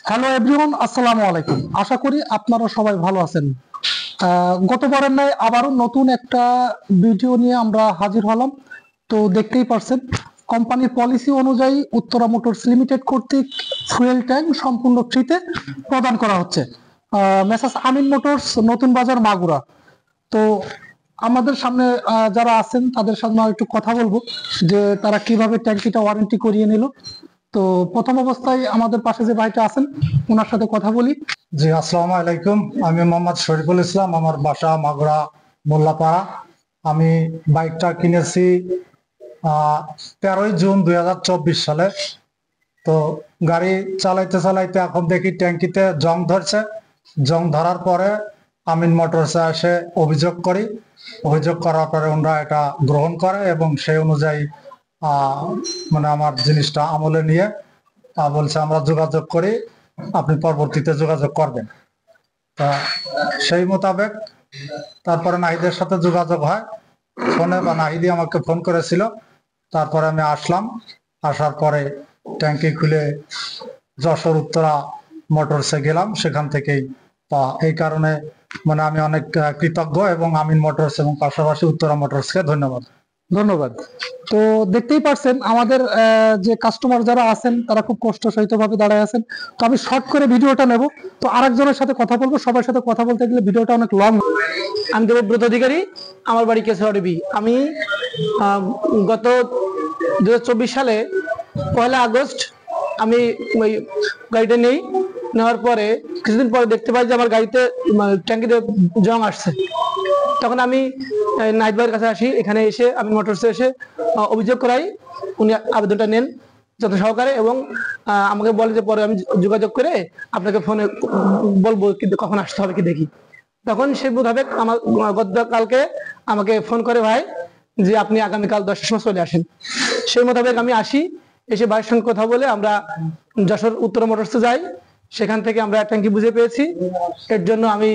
Hello everyone, আসসালামু আলাইকুম। আশা করি আপনারা সবাই ভালো আছেন। গতবারের ন্যায় আবারও নতুন একটা ভিডিও নিয়ে আমরা হাজির হলাম। তো দেখতেই পারছেন, কোম্পানির পলিসি অনুযায়ী উত্তরা মোটরস লিমিটেড কর্তৃক ফুয়েল ট্যাঙ্ক সম্পূর্ণ ফ্রিতে প্রদান করা হচ্ছে মেসার্স আমিন মোটরস, নতুন বাজার, মাগুরা। তো আমাদের সামনে যারা আছেন তাদের সামনে একটু কথা বলবো যে তারা কিভাবে ট্যাঙ্কিটা ওয়ারেন্টি করিয়ে নিল। তো প্রথম অবস্থায় আমাদের পাশে যে ভাইটা আছেন ওনার সাথে কথা বলি। জি, আসসালামু আলাইকুম। আমি মোহাম্মদ শরীফুল ইসলাম, আমার বাসা মাগুরা মোল্লাপাড়া। আমি বাইকটা কিনেছি 13ই জুন 2024 সালে। তো গাড়ি চালাইতে চালাইতে এখন দেখি ট্যাঙ্কিতে জং ধরছে। জং ধরার পরে আমিন মোটরসে এসে অভিযোগ করি। অভিযোগ করার পরে ওনারা এটা গ্রহণ করে এবং সেই অনুযায়ী মানে আমার জিনিসটা আমলে নিয়ে বলছে আমরা যোগাযোগ করি, আপনি পরবর্তীতে যোগাযোগ করবেন। তা সেই মোতাবেক তারপরে নাহিদের সাথে যোগাযোগ হয় ফোনে, বা নাহিদি আমাকে ফোন করেছিল। তারপরে আমি আসলাম। আসার পরে ট্যাঙ্কি খুলে যশোর উত্তরা মোটরসে গেলাম, সেখান থেকেই এই কারণে মানে আমি অনেক কৃতজ্ঞ এবং আমিন মোটরস এবং পাশাপাশি উত্তরা মোটরসকে ধন্যবাদ। ধন্যবাদ। তো দেখতেই পারছেন আমাদের যে কাস্টমার যারা আছেন তারা খুব কষ্ট সহিত ভাবে দাঁড়ায় আছেন। তো আমি শর্ট করে ভিডিওটা নেব, তো আরেকজনের সাথে কথা বলবো। সবার সাথে কথা বলতে গেলে ভিডিওটা অনেক লং। আমি দেবব্রত অধিকারী, আমার বাড়ি কেশওয়াড়ি। আমি গত 2024 সালে 1 আগস্ট আমি ওই গাড়িটা নেওয়ার পরে কিছুদিন পরে দেখতে পাই যে আমার গাড়িতে ট্যাঙ্কিতে জং আসছে। তখন আমি নাইট ভাইয়ের কাছে আসি, এখানে এসে আমি মোটরসে এসে অভিযোগ করাই। উনি আবেদনটা নেন যত সহকারে এবং আমাকে বলে যে পরে আমি যোগাযোগ করে আপনাকে ফোনে বলবো কিন্তু কখন আসতে হবে কি দেখি। তখন সেই মোতাবেক আমার গতকালকে আমাকে ফোন করে ভাই যে আপনি আগামীকাল 10টার সময় চলে আসেন। সেই মোতাবেক আমি আসি, এসে ভাইয়ের সঙ্গে কথা বলে আমরা যশোর উত্তরা মোটরসে যাই। সেখান থেকে আমরা ট্যাঙ্কি বুঝে পেয়েছি। এর জন্য আমি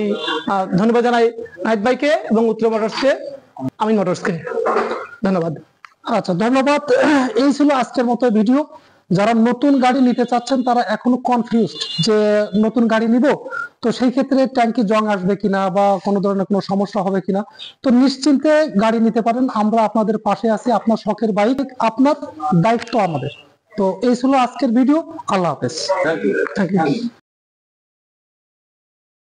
ধন্যবাদ জানাই নাহিদ ভাইকে এবং উত্তরা মোটরসকে, আমিন মোটরসকে ধন্যবাদ। আচ্ছা, ধন্যবাদ। এই ছিল আজকের মতো ভিডিও। যারা নতুন গাড়ি নিতে চাচ্ছেন তারা এখনো কনফিউজড যে নতুন গাড়ি নিব, তো সেই ক্ষেত্রে ট্যাঙ্কি জং আসবে কিনা বা কোনো ধরনের কোনো সমস্যা হবে কিনা, তো নিশ্চিন্তে গাড়ি নিতে পারেন। আমরা আপনাদের পাশে আছি। আপনার শখের বাইক আপনার, দায়িত্ব আমাদের। তো এই ছিল আজকের ভিডিও। আল্লাহ হাফেজ। Thank you.